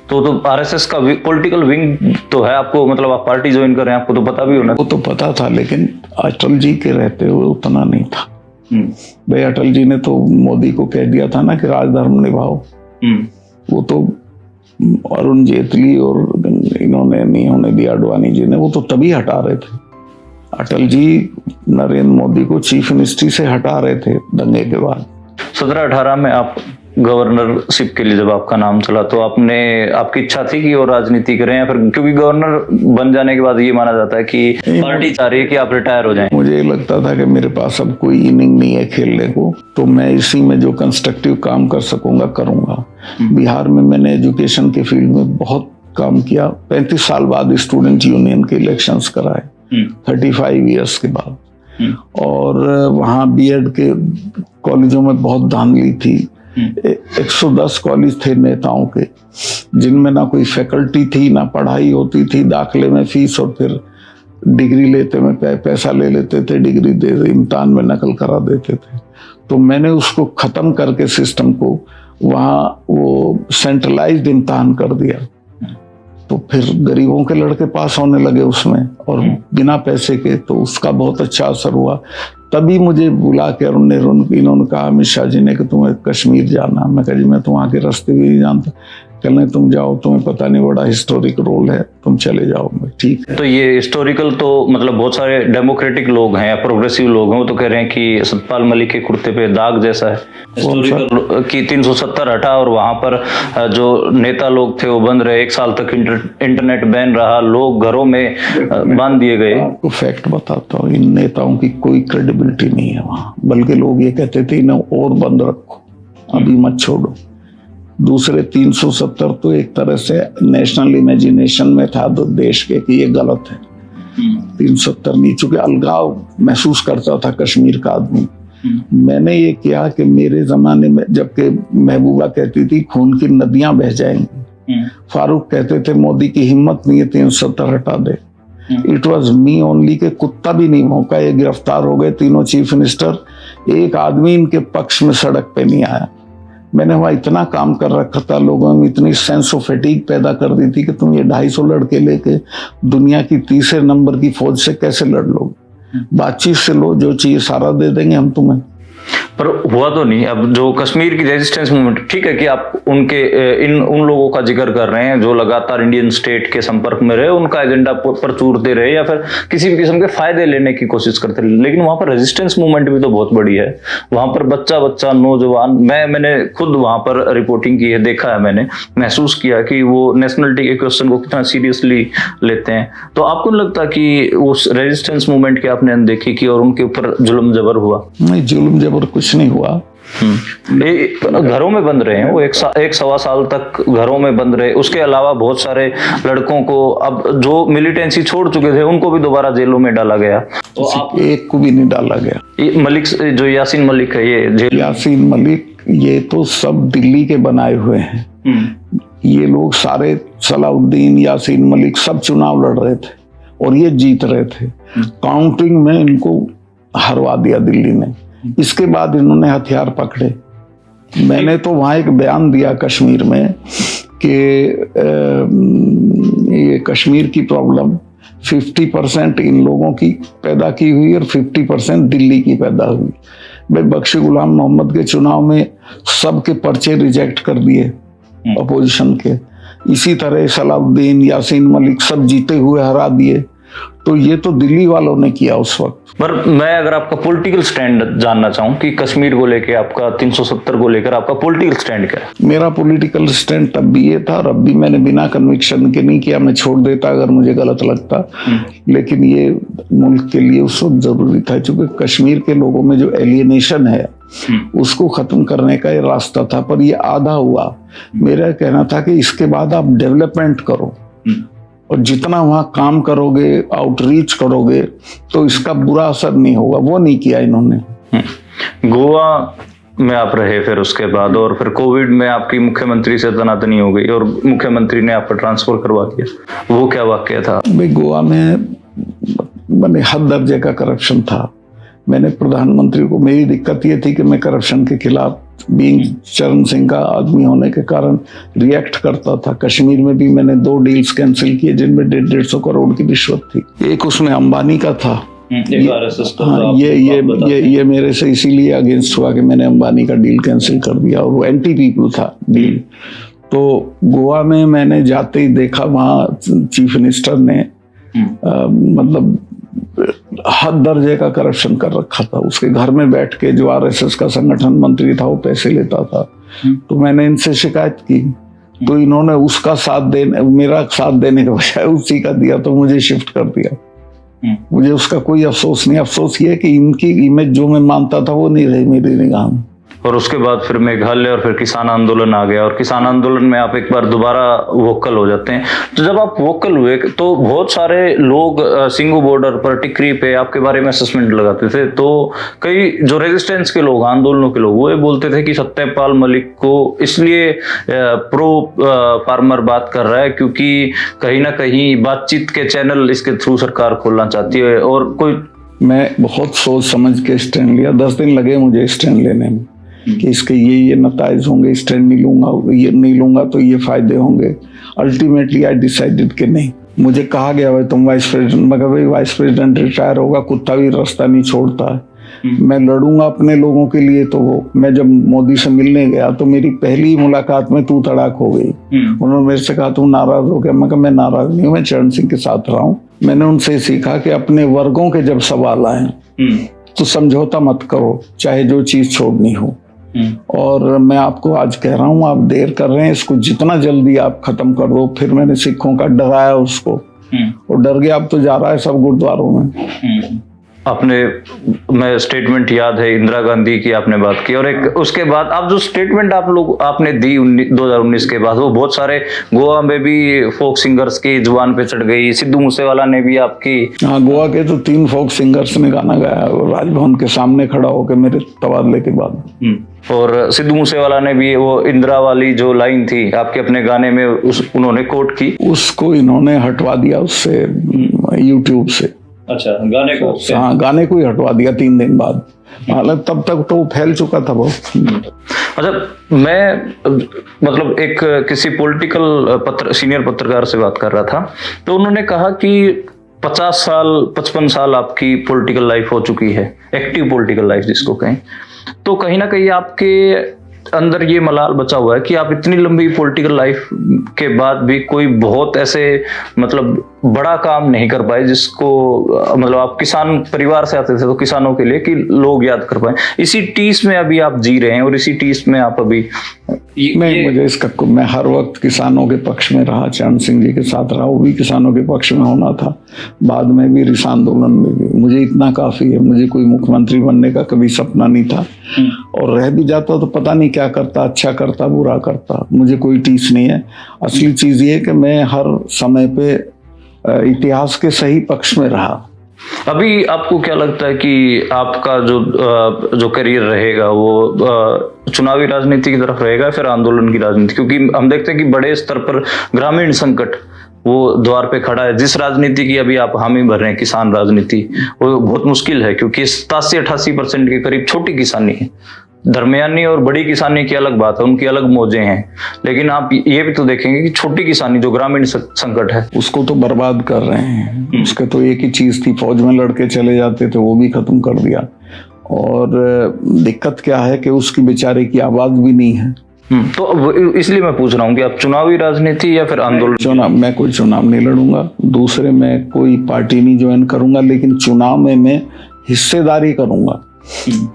तो आरएसएस का पॉलिटिकल विंग तो है आपको, मतलब आप पार्टी ज्वाइन कर रहे हैं, आपको तो पता भी होना। वो तो पता था लेकिन अटल जी के रहते हुए उतना नहीं था। भाई अटल जी ने तो मोदी को कह दिया था ना कि राजधर्म निभाओ। वो तो अरुण जेटली और इन्होंने नहीं होने दिया, अडवाणी जी ने, वो तो तभी हटा रहे थे। अटल जी नरेंद्र मोदी को चीफ मिनिस्ट्री से हटा रहे थे दंगे के बाद। 17-18 में आप गवर्नरशिप के लिए जब आपका नाम चला तो आपकी इच्छा थी कि वो राजनीति करें या फिर, क्योंकि गवर्नर बन जाने के बाद ये माना जाता है कि पार्टी चाह रही है कि आप रिटायर हो जाएं। मुझे लगता था कि मेरे पास अब कोई इनिंग नहीं है खेलने को, तो मैं इसी में जो कंस्ट्रक्टिव काम कर सकूंगा करूंगा। बिहार में मैंने एजुकेशन के फील्ड में बहुत काम किया। 35 साल बाद स्टूडेंट यूनियन के इलेक्शंस कराए, 35 ईयर्स के बाद। और वहाँ बीएड के कॉलेजों में बहुत धांधली थी। 110 कॉलेज थे नेताओं के, जिनमें ना कोई फैकल्टी थी, ना पढ़ाई होती थी। दाखिले में फीस और फिर डिग्री लेते में पैसा ले लेते थे, डिग्री दे इम्तिहान में नकल करा देते थे। तो मैंने उसको खत्म करके सिस्टम को वहाँ वो सेंट्रलाइज्ड इम्तिहान कर दिया। तो फिर गरीबों के लड़के पास होने लगे उसमें और बिना पैसे के, तो उसका बहुत अच्छा असर हुआ। तभी मुझे बुला के इन्होंने कहा अमित शाह जी ने कि तुम्हें कश्मीर जाना। मैं कहा जी मैं तो वहाँ के रास्ते भी नहीं जानता। कहने तुम जाओ, तुम्हें पता नहीं, बड़ा हिस्टोरिक रोल है, तुम चले जाओ। ठीक है। तो ये हिस्टोरिकल तो मतलब बहुत सारे डेमोक्रेटिक लोग हैं या प्रोग्रेसिव लोग हैं, वो तो कह रहे हैं कि सतपाल मलिक के कुर्ते पे दाग जैसा है हिस्टोरिकल कि 370 हटा और वहां पर जो नेता लोग थे वो बंद रहे। 1 साल तक इंटरनेट बैन रहा, लोग घरों में बांध दिए गए। आपको फैक्ट बताता हूँ, इन नेताओं की कोई क्रेडिबिलिटी नहीं है वहाँ, बल्कि लोग ये कहते थे इन्हें और बंद रखो, अभी मत छोड़ो। दूसरे 370 तो एक तरह से नेशनल इमेजिनेशन में था देश के कि ये गलत है। 370 नहीं, चूंकि अलगाव महसूस करता था कश्मीर का आदमी। मैंने ये किया कि मेरे जमाने में जबकि महबूबा कहती थी खून की नदियां बह जाएंगी, फारूक कहते थे मोदी की हिम्मत नहीं है 370 हटा दे। इट वॉज मी ओनली के कुत्ता भी नहीं भौंका, ये गिरफ्तार हो गए तीनों चीफ मिनिस्टर। एक आदमी इनके पक्ष में सड़क पे नहीं आया। मैंने वहाँ इतना काम कर रखा था, लोगों में इतनी सेंस ऑफ फैटिग पैदा कर दी थी कि तुम ये 250 लड़के लेके दुनिया की तीसरे नंबर की फौज से कैसे लड़ लोगे। बातचीत से लो, जो चाहिए सारा दे देंगे हम तुम्हें। पर हुआ तो नहीं। अब जो कश्मीर की रेजिस्टेंस मूवमेंट, ठीक है कि आप उनके उन लोगों का जिक्र कर रहे हैं जो लगातार इंडियन स्टेट के संपर्क में रहे, उनका एजेंडा प्रचुरते रहे या फिर किसी भी किस्म के फायदे लेने की कोशिश करते रहे, लेकिन वहां पर रेजिस्टेंस मूवमेंट भी तो बहुत बड़ी है। वहां पर बच्चा नौजवान, मैंने खुद वहां पर रिपोर्टिंग की है, देखा है, मैंने महसूस किया कि वो नेशनलिटी के क्वेश्चन को कितना सीरियसली लेते हैं। तो आपको नहीं लगता कि उस रेजिस्टेंस मूवमेंट की आपने अनदेखी की और उनके ऊपर जुल्म जबर हुआ? नहीं, जुल्म जबर कुछ नहीं हुआ। घरों में बंद रहे हैं वो, एक सवा साल तक घरों में बंद रहे। उसके अलावा बहुत सारे लड़कों को, अब जो मिलिटेंसी छोड़ चुके थे, उनको भी दोबारा जेलों में डाला गया। तो आप एक को भी नहीं डाला गया। ये मलिक, जो यासीन मलिक है, ये जेल, यासीन मलिक, ये तो सब दिल्ली के बनाए हुए हैं। ये लोग सारे, सलाउद्दीन, यासीन मलिक, सब चुनाव लड़ रहे थे और ये जीत रहे थे। काउंटिंग में इनको हरवा दिया दिल्ली ने। इसके बाद इन्होंने हथियार पकड़े। मैंने तो वहाँ एक बयान दिया कश्मीर में कि ये कश्मीर की प्रॉब्लम 50% इन लोगों की पैदा की हुई और 50% दिल्ली की पैदा हुई। भाई बख्शी गुलाम मोहम्मद के चुनाव में सबके पर्चे रिजेक्ट कर दिए अपोजिशन के। इसी तरह सलाउद्दीन, यासीन मलिक सब जीते हुए हरा दिए। तो ये तो दिल्ली वालों ने किया उस वक्त। पर मैं अगर आपका पॉलिटिकल स्टैंड जानना चाहूं कि कश्मीर को लेके आपका 370 को लेकर आपका पॉलिटिकल स्टैंड क्या है? मेरा पॉलिटिकल स्टैंड तब भी ये था, और अब भी मैंने बिना कन्विक्शन के नहीं किया। मैं छोड़ देता अगर मुझे गलत लगता, लेकिन ये मुल्क के लिए उस वक्त जरूरी था, क्योंकि कश्मीर के लोगों में जो एलियनेशन है उसको खत्म करने का ये रास्ता था। पर ये आधा हुआ। मेरा कहना था कि इसके बाद आप डेवलपमेंट करो, और जितना वहाँ काम करोगे, आउटरीच करोगे, तो इसका बुरा असर नहीं होगा। वो नहीं किया इन्होंने। गोवा में आप रहे फिर उसके बाद, और फिर कोविड में आपकी मुख्यमंत्री से तनातनी हो गई और मुख्यमंत्री ने आपका ट्रांसफर करवा दिया। वो क्या वाकया था? भाई गोवा में मैंने हद दर्जे का करप्शन था। मैंने प्रधानमंत्री को, मेरी दिक्कत ये थी कि मैं करप्शन के खिलाफ, बीइंग चरण सिंह का आदमी होने के कारण, रिएक्ट करता था। कश्मीर में भी मैंने 2 डील्स कैंसिल किए जिनमें 150 करोड़ की रिश्वत थी। एक उसमें अंबानी का था। ये मेरे से इसीलिए अगेंस्ट हुआ कि मैंने अंबानी का डील कैंसिल कर दिया, और वो एंटी पीपल था डील। तो गोवा में मैंने जाते ही देखा, वहाँ चीफ मिनिस्टर ने मतलब हद दर्जे का करप्शन कर रखा था। उसके घर में बैठ के जो आरएसएस का संगठन मंत्री था वो पैसे लेता था। तो मैंने इनसे शिकायत की, तो इन्होंने उसका साथ देने, मेरा साथ देने के बजाय उसी का दिया, तो मुझे शिफ्ट कर दिया। मुझे उसका कोई अफसोस नहीं। अफसोस ये कि इनकी इमेज जो मैं मानता था वो नहीं रही मेरी निगाह में। और उसके बाद फिर मेघालय और फिर किसान आंदोलन आ गया, और किसान आंदोलन में आप एक बार दोबारा वोकल हो जाते हैं। तो जब आप वोकल हुए तो बहुत सारे लोग सिंगू बॉर्डर पर, टिकरी पे आपके बारे में असेसमेंट लगाते थे। तो कई जो रेजिस्टेंस के लोग, आंदोलनों के लोग, वो ये बोलते थे कि सत्यपाल मलिक को इसलिए प्रो फार्मर बात कर रहा है क्योंकि कहीं ना कहीं बातचीत के चैनल इसके थ्रू सरकार खोलना चाहती है। और कोई, मैं बहुत सोच समझ के स्टैंड लिया। 10 दिन लगे मुझे स्टैंड लेने में कि इसके ये नताइज होंगे, स्टैंड नहीं लूंगा, ये नहीं लूंगा तो ये फायदे होंगे। अल्टीमेटली आई डिसाइडेड कि नहीं। मुझे कहा गया भाई तुम वाइस प्रेसिडेंट, मगर भाई वाइस प्रेसिडेंट रिटायर होगा, कुत्ता भी रास्ता नहीं छोड़ता है। मैं लड़ूंगा अपने लोगों के लिए। तो वो, मैं जब मोदी से मिलने गया तो मेरी पहली मुलाकात में तू तड़ाक हो गई। उन्होंने मेरे से कहा तुम नाराज हो गया? मैं कहा मैं नाराज नहीं हूँ, मैं चरण सिंह के साथ रहा हूँ। मैंने उनसे सीखा कि अपने वर्गों के जब सवाल आए तो समझौता मत करो, चाहे जो चीज छोड़नी हो। और मैं आपको आज कह रहा हूँ, आप देर कर रहे हैं, इसको जितना जल्दी आप खत्म कर दो। फिर मैंने सिखों का डराया उसको, और डर गया। अब तो जा रहा है सब गुरुद्वारों में। आपने, मैं स्टेटमेंट याद है इंदिरा गांधी की आपने बात की, और एक उसके बाद आप जो स्टेटमेंट आपने दी 2019 के बाद, वो बहुत सारे गोवा में भी फोक सिंगर्स की जुबान पे चढ़ गई। सिद्धू मूसेवाला ने भी आपकी, हाँ, गोवा के तो 3 फोक सिंगर्स ने गाना गाया राजभवन के सामने खड़ा होकर मेरे तबादले के बाद। और सिद्धू मूसेवाला ने भी वो इंदिरा वाली जो लाइन थी आपके अपने गाने में, उन्होंने कोट की। उसको इन्होंने हटवा दिया उससे, यूट्यूब से। अच्छा, गाने को हाँ, गाने को ही हटवा दिया 3 दिन बाद। हालांकि तब तक तो वो फैल चुका था बहुत। अच्छा, मैं मतलब एक किसी पॉलिटिकल सीनियर पत्रकार से बात कर रहा था, तो उन्होंने कहा कि 55 साल आपकी पॉलिटिकल लाइफ हो चुकी है, एक्टिव पॉलिटिकल लाइफ जिसको कहें, तो कहीं ना कहीं आपके अंदर ये मलाल बचा हुआ है कि आप इतनी लंबी पॉलिटिकल लाइफ के बाद भी कोई बहुत ऐसे मतलब बड़ा काम नहीं कर पाए जिसको मतलब आप किसान परिवार से आते थे तो किसानों के लिए कि लोग याद कर पाए। इसी टीस में अभी आप जी रहे हैं और इसी टीस में आप अभी मुझे इसका मैं हर वक्त किसानों के पक्ष में रहा, चरण सिंह जी के साथ रहा, वो भी किसानों के पक्ष में होना था, बाद में भी इस आंदोलन में भी। मुझे इतना काफी है, मुझे कोई मुख्यमंत्री बनने का कभी सपना नहीं था, और रह भी जाता तो पता नहीं क्या करता, अच्छा करता बुरा करता, मुझे कोई टीस नहीं है। असली चीज ये है कि मैं हर समय पे इतिहास के सही पक्ष में रहा। अभी आपको क्या लगता है कि आपका जो करियर रहेगा वो चुनावी राजनीति की तरफ रहेगा फिर आंदोलन की राजनीति? क्योंकि हम देखते हैं कि बड़े स्तर पर ग्रामीण संकट वो द्वार पे खड़ा है। जिस राजनीति की अभी आप हामी भर रहे हैं, किसान राजनीति, वो बहुत मुश्किल है क्योंकि 87-88% के करीब छोटी किसानी है। दरमियानी और बड़ी किसानी की अलग बात है, उनकी अलग मौजें हैं, लेकिन आप ये भी तो देखेंगे कि छोटी किसानी जो ग्रामीण संकट है उसको तो बर्बाद कर रहे हैं। उसके तो एक ही चीज थी, फौज में लड़के चले जाते थे, वो भी खत्म कर दिया। और दिक्कत क्या है कि उसकी बेचारे की आवाज भी नहीं है। तो इसलिए मैं पूछ रहा हूँ कि आप चुनावी राजनीति या फिर आंदोलन? चुनाव, मैं कोई चुनाव नहीं लड़ूंगा, दूसरे मैं कोई पार्टी नहीं ज्वाइन करूंगा, लेकिन चुनाव में मैं हिस्सेदारी करूंगा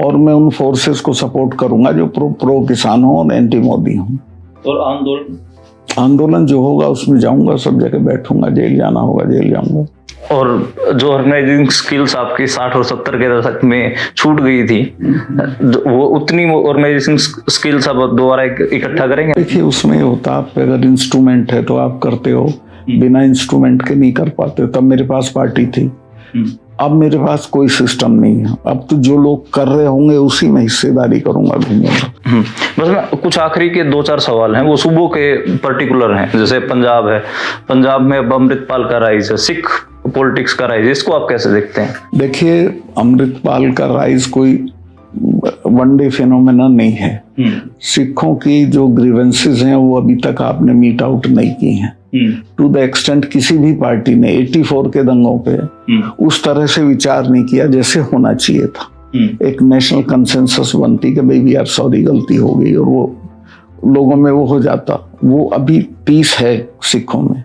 और मैं उन फोर्सेस को सपोर्ट करूंगा जो प्रो किसान हो और एंटी मोदी हो। और आंदोलन जो होगा उसमें जाऊंगा, सब जगह बैठूंगा, जेल जाना होगा जेल जाऊंगा। और जो ऑर्गेनाइजिंग स्किल्स आपकी 60 और 70 के दशक में छूट गई थी, वो उतनी ऑर्गेनाइजिंग स्किल्स आप दोबारा इकट्ठा करेंगे? देखिए, उसमें होता आप पे अगर इंस्ट्रूमेंट है तो आप करते हो, बिना इंस्ट्रूमेंट के नहीं कर पाते। तब मेरे पास पार्टी थी, अब मेरे पास कोई सिस्टम नहीं है। अब तो जो लोग कर रहे होंगे उसी में हिस्सेदारी करूंगा, घूमूंगा। बस ना, कुछ आखिरी के 2-4 सवाल हैं, वो सूबों के पर्टिकुलर हैं। जैसे पंजाब है, पंजाब में अब अमृतपाल का राइज है, सिख पॉलिटिक्स का राइज, इसको आप कैसे देखते हैं? देखिए, अमृतपाल का राइज कोई वनडे फिनोमेना नहीं है। सिखों की जो ग्रीवेंसेस हैं वो अभी तक आपने मीट आउट नहीं की हैं टू द एक्सटेंट किसी भी पार्टी ने 84 के दंगों पे उस तरह से विचार नहीं किया जैसे होना चाहिए था। एक नेशनल कंसेंसस बनती कि भाई यार सॉरी गलती हो गई, और वो लोगों में वो हो जाता। वो अभी पीस है सिखों में।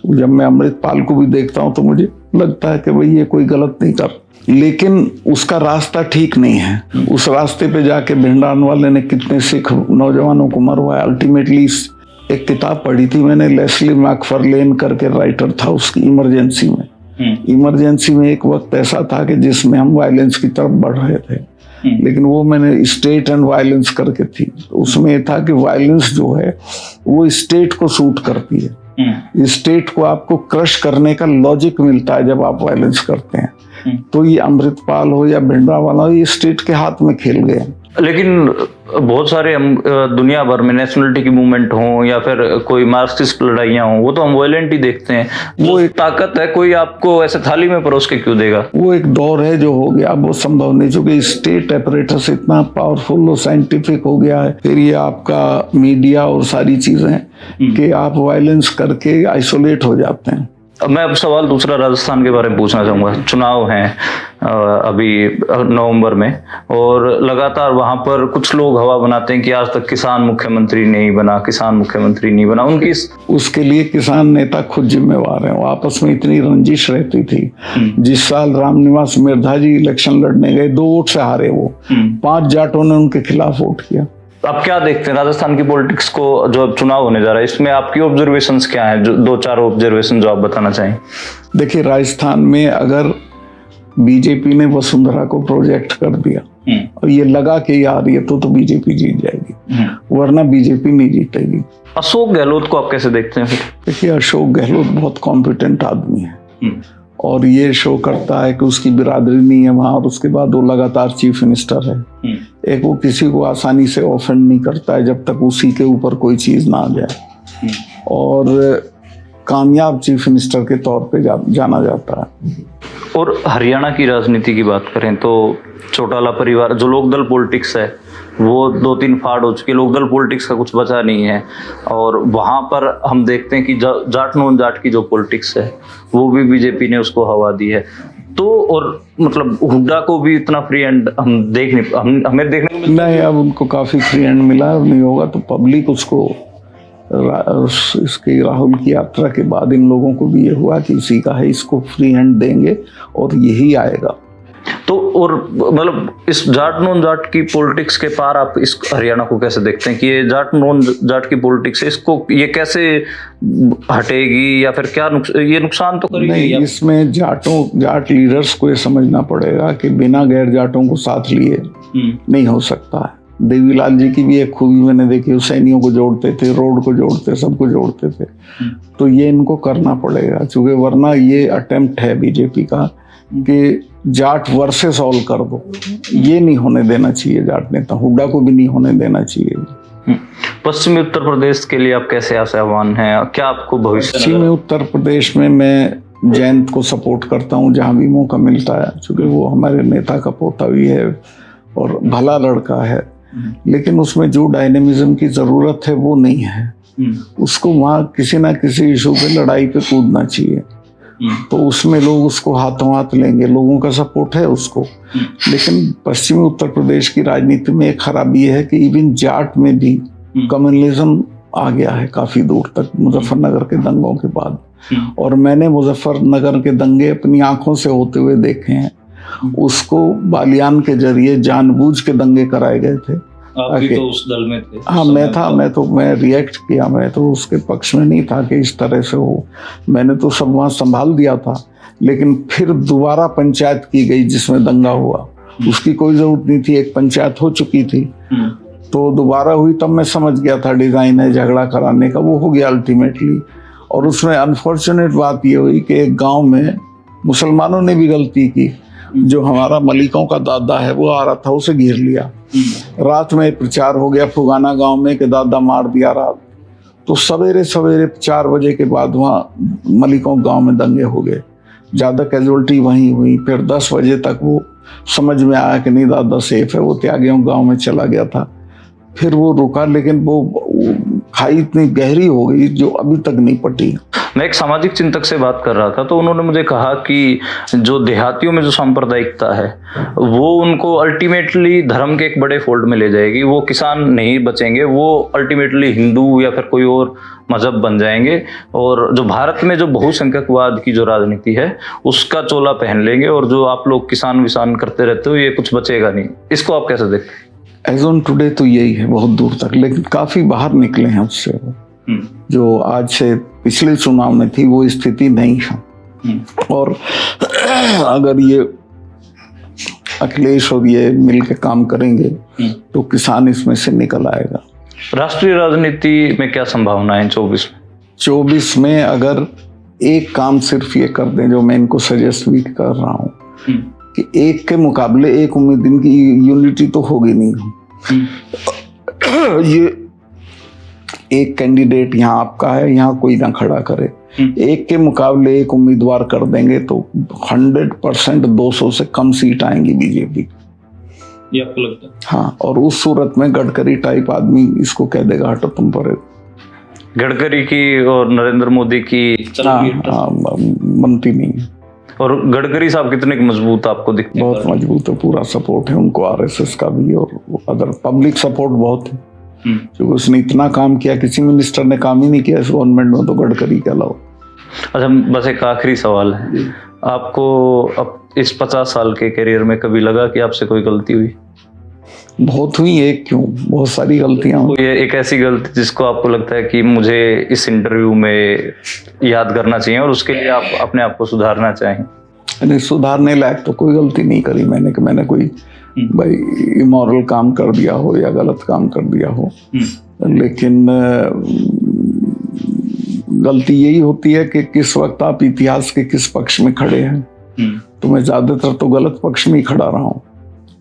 जब मैं अमृतपाल को भी देखता हूँ तो मुझे लगता है कि भाई ये कोई गलत नहीं कर, लेकिन उसका रास्ता ठीक नहीं है। उस रास्ते पे जाके भिंडरानवाले ने कितने सिख नौजवानों को मरवाया। अल्टीमेटली एक किताब पढ़ी थी मैंने, लेस्ली मैकफर्लेन करके राइटर था, उसकी इमरजेंसी में एक वक्त ऐसा था कि जिसमें हम वायलेंस की तरफ बढ़ रहे थे, लेकिन वो मैंने स्टेट एंड वायलेंस करके थी। उसमें ये था कि वायलेंस जो है वो स्टेट को सूट करती है। स्टेट को आपको क्रश करने का लॉजिक मिलता है जब आप वायलेंस करते हैं। तो ये अमृतपाल हो या भिंडरावाला हो, ये स्टेट के हाथ में खेल गए। लेकिन बहुत सारे हम दुनिया भर में नेशनलिटी की मूवमेंट हो या फिर कोई मार्क्सिस्ट लड़ाइयाँ हो, वो तो हम वायलेंट ही देखते हैं। वो एक ताकत है, कोई आपको ऐसे थाली में परोस के क्यों देगा? वो एक दौर है जो हो गया, वो संभव नहीं, चूंकि स्टेट अपरेटस इतना पावरफुल और साइंटिफिक हो गया है। फिर ये आपका मीडिया और सारी चीजें कि आप वायलेंस करके आइसोलेट हो जाते हैं। मैं अब सवाल दूसरा राजस्थान के बारे में पूछना चाहूँगा। चुनाव हैं अभी नवंबर में, और लगातार वहाँ पर कुछ लोग हवा बनाते हैं कि आज तक किसान मुख्यमंत्री नहीं बना। उनकी उसके लिए किसान नेता खुद जिम्मेवार हैं। वो आपस में इतनी रंजिश रहती थी। जिस साल रामनिवास मिर्धा जी इलेक्शन लड़ने गए, 2 वोट से हारे वो। 5 जाटों ने उनके खिलाफ वोट किया। आप क्या देखते हैं राजस्थान की पॉलिटिक्स को, जो अब चुनाव होने जा रहा है, इसमें आपकी ऑब्जर्वेशंस क्या हैं? जो 2-4 ऑब्जर्वेशन जो आप बताना चाहें। देखिए, राजस्थान में अगर बीजेपी ने वसुंधरा को प्रोजेक्ट कर दिया और ये लगा कि यार ये तो बीजेपी जीत जाएगी, वरना बीजेपी नहीं जीतेगी। अशोक गहलोत को आप कैसे देखते हैं? देखिए, अशोक गहलोत बहुत कॉम्पिटेंट आदमी है और ये शो करता है कि उसकी बिरादरी नहीं है वहां, और उसके बाद वो लगातार चीफ मिनिस्टर है। एक वो किसी को आसानी से ऑफेंड नहीं करता है जब तक उसी के ऊपर कोई चीज ना आ जाए, और कामयाब चीफ मिनिस्टर के तौर पे जाना जाता है। और हरियाणा की राजनीति की बात करें तो चौटाला परिवार, जो लोकदल पॉलिटिक्स है वो 2-3 फाड़ हो चुकी है, लोकदल पॉलिटिक्स का कुछ बचा नहीं है। और वहाँ पर हम देखते हैं कि जाट नॉन जाट की जो पॉलिटिक्स है वो भी बीजेपी ने उसको हवा दी है। तो और मतलब हुड्डा को भी इतना फ्री हैंड हम देख नहीं, हमें देखने को मिलता नहीं, अब उनको काफी फ्री हैंड मिला, अब नहीं होगा तो पब्लिक उसको इसकी राहुल की यात्रा के बाद इन लोगों को भी ये हुआ कि इसी का है, इसको फ्री हैंड देंगे और यही आएगा। तो और मतलब इस जाट नॉन जाट की पॉलिटिक्स के पार आप इस हरियाणा को कैसे देखते हैं कि ये जाट नॉन जाट की पॉलिटिक्स है, इसको ये कैसे हटेगी या फिर क्या ये नुकसान तो करेगी? नहीं, इसमें जाट लीडर्स को ये समझना पड़ेगा कि बिना गैर जाटों को साथ लिए नहीं हो सकता है। देवीलाल जी की भी एक खूबी मैंने देखी, सैनियों को जोड़ते थे, रोड को जोड़ते, सबको जोड़ते थे। तो ये इनको करना पड़ेगा, क्योंकि वरना ये अटेम्प्ट है बीजेपी का कि जाट वर्सेस ऑल कर दो, ये नहीं होने देना चाहिए। जाट नेता हुड्डा को भी नहीं होने देना चाहिए। पश्चिमी उत्तर प्रदेश के लिए आप कैसे आशावान हैं? क्या आपको भविष्य? पश्चिमी उत्तर प्रदेश में मैं जयंत को सपोर्ट करता हूँ जहाँ भी मौका मिलता है, क्योंकि वो हमारे नेता का पोता भी है और भला लड़का है। लेकिन उसमें जो डायनेमिज्म की जरूरत है वो नहीं है। उसको वहाँ किसी ना किसी इशू पे लड़ाई पे कूदना चाहिए, तो उसमें लोग उसको हाथों हाथ लेंगे, लोगों का सपोर्ट है उसको। लेकिन पश्चिमी उत्तर प्रदेश की राजनीति में एक खराबी है कि इवन जाट में भी कम्युनलिज्म आ गया है काफी दूर तक, मुजफ्फरनगर के दंगों के बाद। और मैंने मुजफ्फरनगर के दंगे अपनी आंखों से होते हुए देखे हैं। उसको बालियान के जरिए जानबूझ के दंगे कराए गए थे। आप भी तो उस दल में थे? हाँ, मैं रिएक्ट किया, मैं तो उसके पक्ष में नहीं था कि इस तरह से हो। मैंने तो सब वहाँ संभाल दिया था। लेकिन फिर दोबारा पंचायत की गई जिसमें दंगा हुआ, उसकी कोई जरूरत नहीं थी, एक पंचायत हो चुकी थी। तो दोबारा हुई तब मैं समझ गया था डिजाइन है झगड़ा कराने का, वो हो गया अल्टीमेटली। और उसमें अनफॉर्चुनेट बात ये हुई कि एक गाँव में मुसलमानों ने भी गलती की। जो हमारा मलिकों का दादा है वो आ रहा था, उसे घेर लिया। रात में प्रचार हो गया फुगाना गांव में कि दादा मार दिया रात। तो सवेरे 4 बजे के बाद वहाँ मलिकों गांव में दंगे हो गए, ज्यादा कैजुअलिटी वहीं हुई। फिर 10 बजे तक वो समझ में आया कि नहीं दादा सेफ है, वो त्यागियों गांव में चला गया था। फिर वो रुका, लेकिन वो खाई इतनी गहरी हो गई जो अभी तक नहीं पटी। मैं एक सामाजिक चिंतक से बात कर रहा था, तो उन्होंने मुझे कहा कि जो देहातियों में जो सांप्रदायिकता है वो उनको अल्टीमेटली धर्म के एक बड़े फोल्ड में ले जाएगी। वो किसान नहीं बचेंगे, वो अल्टीमेटली हिंदू या फिर कोई और मजहब बन जाएंगे। और जो भारत में जो बहुसंख्यकवाद की जो राजनीति है उसका चोला पहन लेंगे, और जो आप लोग किसान विसान करते रहते हो ये कुछ बचेगा नहीं। इसको आप कैसे देखते हैं? एज ऑन टुडे तो यही है बहुत दूर तक, लेकिन काफी बाहर निकले हैं उससे। जो आज से पिछले चुनाव में थी वो स्थिति नहीं है। और अगर ये अखिलेश और ये मिल के काम करेंगे तो किसान इसमें से निकल आएगा। राष्ट्रीय राजनीति में क्या संभावना है 24 में? अगर एक काम सिर्फ ये कर दें, जो मैं इनको सजेस्ट भी कर रहा हूँ कि एक के मुकाबले एक उम्मीद, इनकी यूनिटी तो होगी नहीं। ये एक कैंडिडेट यहाँ आपका है, यहाँ कोई ना खड़ा करे, एक के मुकाबले एक उम्मीदवार कर देंगे तो 100% 200 से कम सीट आएंगी बीजेपी। ये आपको लगता है? हाँ, और उस सूरत में गडकरी टाइप आदमी इसको कह देगा हटो तुम पर। गडकरी की और नरेंद्र मोदी की बनती नहीं है। और गडकरी साहब कितने मजबूत आपको दिखते हैं? बहुत मजबूत है, पूरा सपोर्ट है उनको आरएसएस का भी, और अदर पब्लिक सपोर्ट बहुत है। क्योंकि उसने इतना काम किया, किसी मिनिस्टर ने काम ही नहीं किया इस गवर्नमेंट में तो गडकरी के अलावा। अच्छा, बस एक आखिरी सवाल है, आपको अब इस 50 साल के करियर में कभी लगा कि आपसे कोई गलती हुई? बहुत हुई, एक क्यों, बहुत सारी गलतियां हुई। ये एक ऐसी गलती जिसको आपको लगता है कि मुझे इस इंटरव्यू में याद करना चाहिए और उसके लिए आप अपने आप को सुधारना चाहें? नहीं, सुधारने लायक तो कोई गलती नहीं करी मैंने कि मैंने कोई भाई इमोरल काम कर दिया हो या गलत काम कर दिया हो। लेकिन गलती यही होती है कि किस वक्त आप इतिहास के किस पक्ष में खड़े हैं। तो मैं ज्यादातर तो गलत पक्ष में ही खड़ा रहा हूँ,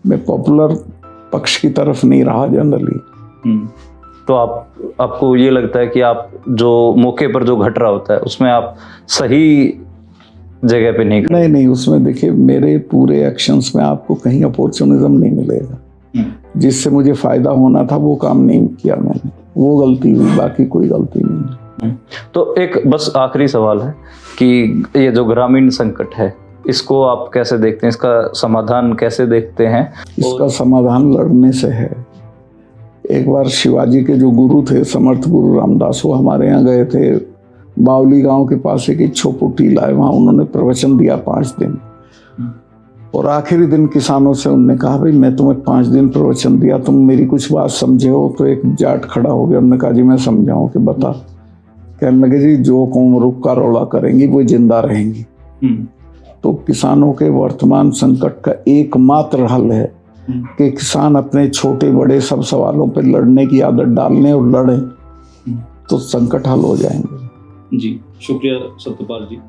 मैं पॉपुलर पक्ष की तरफ नहीं रहा जनरली। तो आपको ये लगता है कि आप जो मौके पर जो घट रहा होता है उसमें आप सही जगह पे नहीं नहीं नहीं, उसमें देखिए मेरे पूरे एक्शंस में आपको कहीं अपॉर्चुनिज्म नहीं मिलेगा। जिससे मुझे फायदा होना था वो काम नहीं किया मैंने, वो गलती हुई, बाकी कोई गलती नहीं। तो एक बस आखिरी सवाल है कि ये जो ग्रामीण संकट है इसको आप कैसे देखते हैं, इसका समाधान कैसे देखते हैं? इसका समाधान लड़ने से है। एक बार शिवाजी के जो गुरु थे, समर्थ गुरु रामदास, वो हमारे यहाँ गए थे। बावली गांव के पास एक छोपू टीला है, वहाँ उन्होंने प्रवचन दिया 5 दिन। और आखिरी दिन किसानों से उन्होंने कहा, भाई मैं तुम्हें 5 दिन प्रवचन दिया, तुम मेरी कुछ बात समझे हो? तो एक जाट खड़ा हो गया, उन्होंने कहा जी मैं समझाऊं कि बता। कहने लगे जी जो कौम रुख का रौला करेंगी वो जिंदा रहेंगी। तो किसानों के वर्तमान संकट का एकमात्र हल है कि किसान अपने छोटे बड़े सब सवालों पर लड़ने की आदत डालने और लड़ें, तो संकट हल हो जाएंगे। जी शुक्रिया सत्यपाल जी।